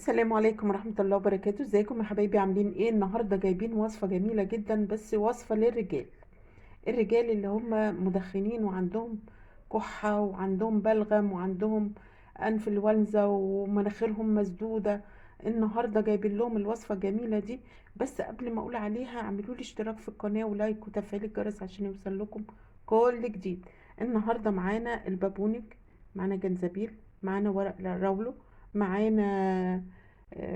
السلام عليكم ورحمة الله وبركاته. ازيكم يا حبايبي؟ عاملين ايه؟ النهاردة جايبين وصفة جميلة جدا، بس وصفة للرجال. الرجال اللي هم مدخنين وعندهم كحة وعندهم بلغم وعندهم أنف الونزة ومناخيرهم مسدودة. النهاردة جايبين لهم الوصفة الجميلة دي. بس قبل ما اقول عليها اعملوا لي اشتراك في القناة ولايك وتفعيل الجرس عشان يوصل لكم كل جديد. النهاردة معانا البابونج، معانا جنزبيل، معانا ورق الراولو، معانا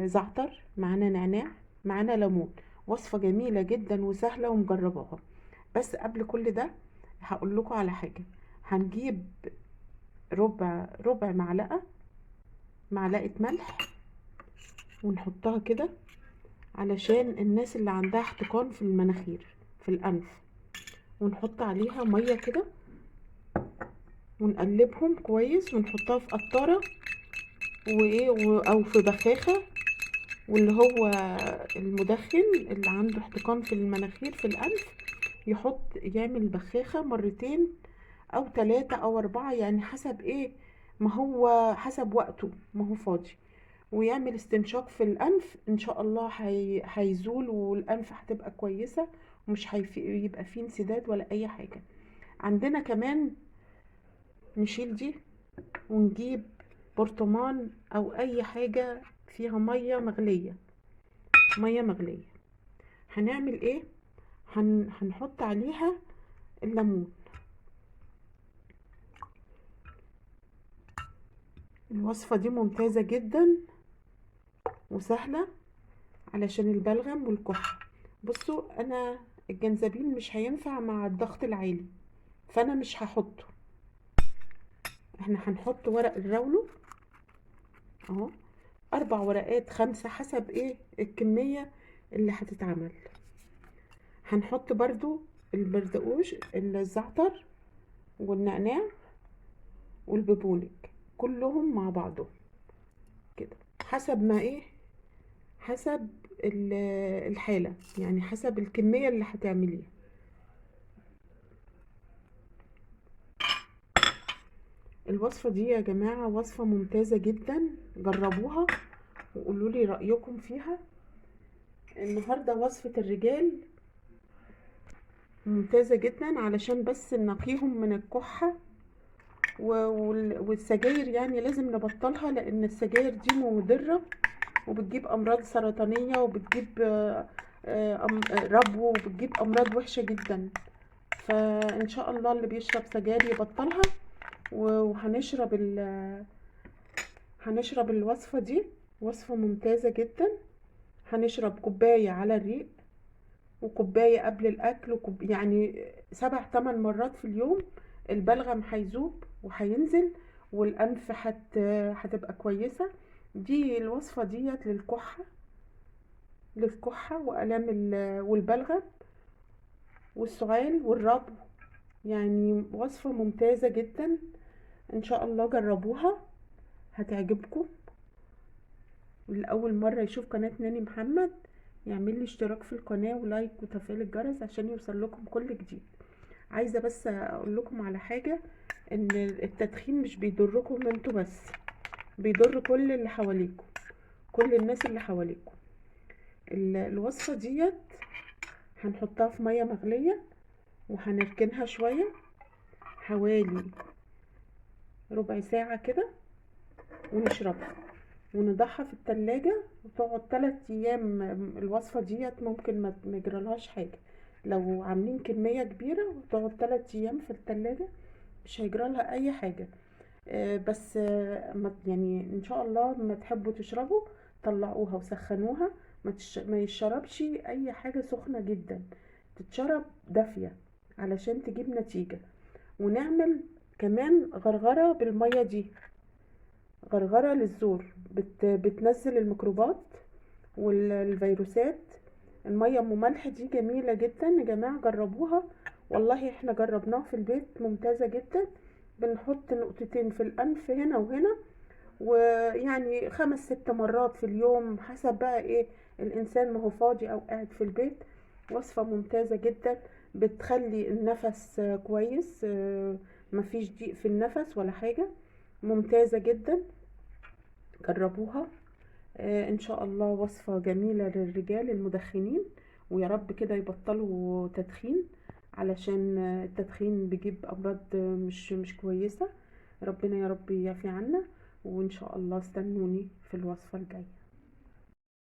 زعتر، معانا نعناع، معانا ليمون. وصفة جميلة جدا وسهلة ومجرباها. بس قبل كل ده هقول لكم على حاجة. هنجيب ربع معلقة ملح ونحطها كده علشان الناس اللي عندها احتقان في المناخير في الأنف، ونحط عليها مية كده ونقلبهم كويس ونحطها في قطارة او في بخاخة. واللي هو المدخن اللي عنده احتقان في المناخير في الأنف يعمل بخاخة مرتين او 3 او 4، يعني حسب ايه، ما هو حسب وقته، ما هو فاضي. ويعمل استنشاق في الأنف، ان شاء الله هيزول والأنف هتبقى كويسة، ومش يبقى فيه انسداد ولا اي حاجة. عندنا كمان نشيل دي ونجيب برطمان او اي حاجة فيها مية مغلية. هنعمل ايه؟ هنحط عليها الليمون. الوصفة دي ممتازة جدا وسهلة علشان البلغم والكحة. بصوا، انا الجنزبيل مش هينفع مع الضغط العالي، فانا مش هحطه. احنا هنحط ورق الراولو اهو، 4 ورقات 5 حسب ايه الكمية اللي هتتعمل. هنحط برضو البردقوش، الزعتر والنعناع والبابونج، كلهم مع بعضهم كده، حسب ما ايه، حسب الحالة، يعني حسب الكمية اللي هتعمليها. الوصفة دي يا جماعة وصفة ممتازة جدا، جربوها وقولوا لي رأيكم فيها. النهاردة وصفة الرجال ممتازة جدا علشان بس نقيهم من الكحة والسجاير، يعني لازم نبطلها لأن السجاير دي مضرة وبتجيب أمراض سرطانية وبتجيب ربو، وبتجيب أمراض وحشة جدا. فإن شاء الله اللي بيشرب سجاير يبطلها. وهنشرب هنشرب الوصفة دي، وصفة ممتازة جدا. هنشرب كوباية على الريق وكوباية قبل الأكل يعني 7 8 مرات في اليوم. البلغم هيذوب وهينزل والأنف هتبقى كويسة. دي الوصفة ديت للكحة وآلام والبلغم والسعال والربو. يعني وصفة ممتازة جدا، ان شاء الله جربوها هتعجبكم. واللي اول مرة يشوف قناة ناني محمد يعمل لي اشتراك في القناة ولايك وتفعيل الجرس عشان يوصل لكم كل جديد. عايزة بس اقول لكم على حاجة، ان التدخين مش بيضركم انتوا بس، بيضر كل اللي حواليكم، كل الناس اللي حواليكم. الوصفة ديت هنحطها في مية مغلية وهنركنها شوية، حوالي ربع ساعة كده، ونشربها ونضعها في التلاجة وتقعد 3 ايام. الوصفة ديت ممكن ما يجرالهاش حاجة لو عاملين كمية كبيرة، وتقعد 3 ايام في التلاجة مش هيجرالها اي حاجة. بس يعني ان شاء الله ما تحبوا تشربوا طلعوها وسخنوها. ما يشربش اي حاجة سخنة جدا، تتشرب دافية علشان تجيب نتيجة. ونعمل كمان غرغرة بالمية دي، غرغرة للزور، بتنزل الميكروبات والفيروسات. المية ام ملح دي جميلة جدا يا جماعة، جربوها. والله احنا جربناها في البيت، ممتازة جدا. بنحط نقطتين في الأنف هنا وهنا، ويعني 5 6 مرات في اليوم حسب بقى ايه الإنسان، ما هو فاضي أو قاعد في البيت. وصفة ممتازة جدا، بتخلي النفس كويس، مفيش ضيق في النفس ولا حاجة. ممتازة جدا، جربوها. ان شاء الله وصفة جميلة للرجال المدخنين، ويا رب كده يبطلوا تدخين، علشان التدخين بيجيب امراض مش كويسة. ربنا يا رب يعفي عنا. وان شاء الله استنوني في الوصفة الجاية.